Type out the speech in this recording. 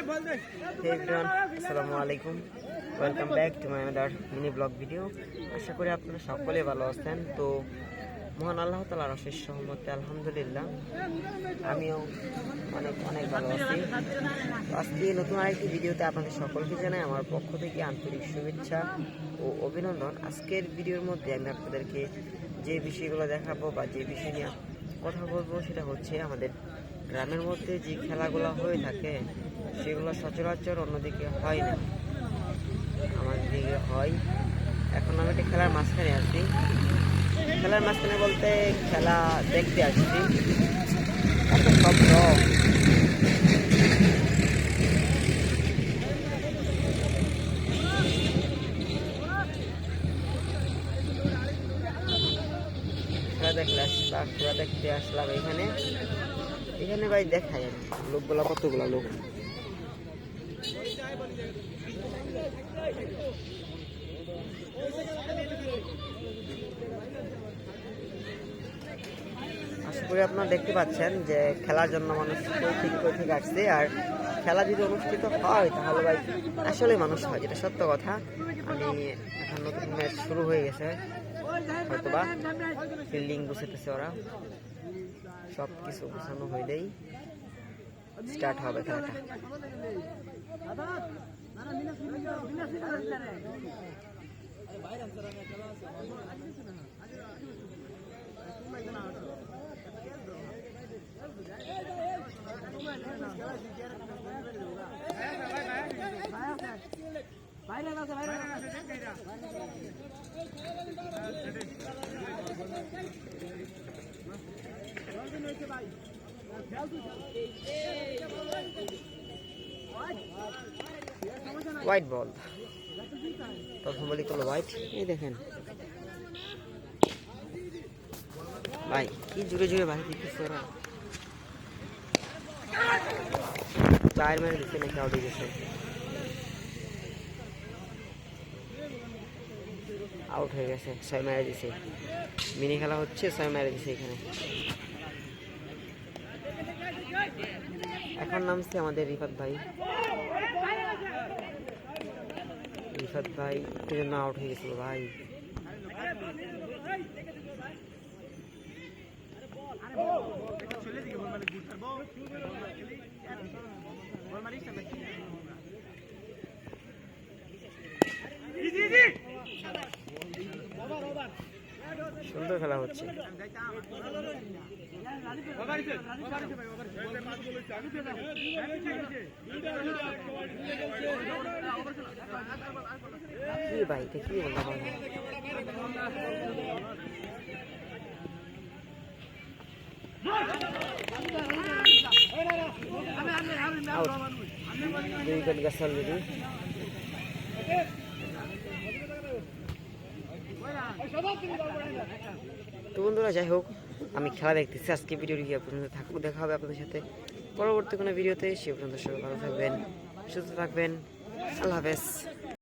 everyone, আসসালামু আলাইকুম। Welcome back to my another mini blog video. আশা করি আপনারা সকলে ভালো আছেন। তো মহান আল্লাহ তাআলার অশেষ রহমতে আলহামদুলিল্লাহ আমিও অনেক ভালো আছি। আজকে নতুন আরেকটি ভিডিওতে আপনাদের সকলকে জানাই আমার পক্ষ থেকে আন্তরিক শুভেচ্ছা ও অভিনন্দন। আজকের ভিডিওর মধ্যে আমি আপনাদেরকে যে বিষয়গুলো দেখাবো বা যে বিষয় নিয়ে কথা বলবো সেটা হচ্ছে আমাদের গ্রামের মধ্যে যে খেলাগুলো হয়ে থাকে সেগুলো সচরাচর অন্যদিকে হয় না, আমাদের দিকে হয়। এখন আমি একটা খেলার মাঝখানে আছি। খেলার মাঝখানে বলতে খেলা দেখতে আসছি। এত শব্দ, খেলা দেখতে আসলাম এখানে ভাই দেখাই লোকগুলা, কতগুলা লোক। আশা করি আপনারা দেখতে পাচ্ছেন যে খেলার জন্য মানুষ কই থেকে আসছে। আর খেলা যদি অনুষ্ঠিত হয় তাহলে ভাই আসলে মানুষ হয়, যেটা সত্য কথা। আমি এখন নতুন ম্যাচ শুরু হয়ে গেছে, হয়তোবা ফিল্ডিং গুছাতেছে ওরা, সব কিছু গুছানো হইলেই স্টার্ট হবে খেলাটা। হোয়াইট বল, প্রথম বলি করলো হোয়াইট। এই দেখেন ভাই কি জুড়ে জুড়ে ভাই দিতেছে ওরা। চার মেরে দিচ্ছে নাকি আউট হয়ে গেছে, আউট হয়ে গেছে। 6 মেরে দিছে, মিনি খেলা হচ্ছে, 6 মেরে দিছে এখানে। এখন নামছে আমাদের রিফাত ভাই একটু জন্য আউট হয়ে গেছিল ভাই। সুন্দর খেলা হচ্ছে। কি ভাই এটা কি বললাম, তো বন্ধুরা যাই হোক, আমি খেলা দেখতেছি। আজকে ভিডিও পর্যন্ত থাকবো, দেখা হবে আপনাদের সাথে পরবর্তী কোনো ভিডিওতে। সে পর্যন্ত সবাই ভালো থাকবেন, সুস্থ থাকবেন। আল্লাহ হাফেজ।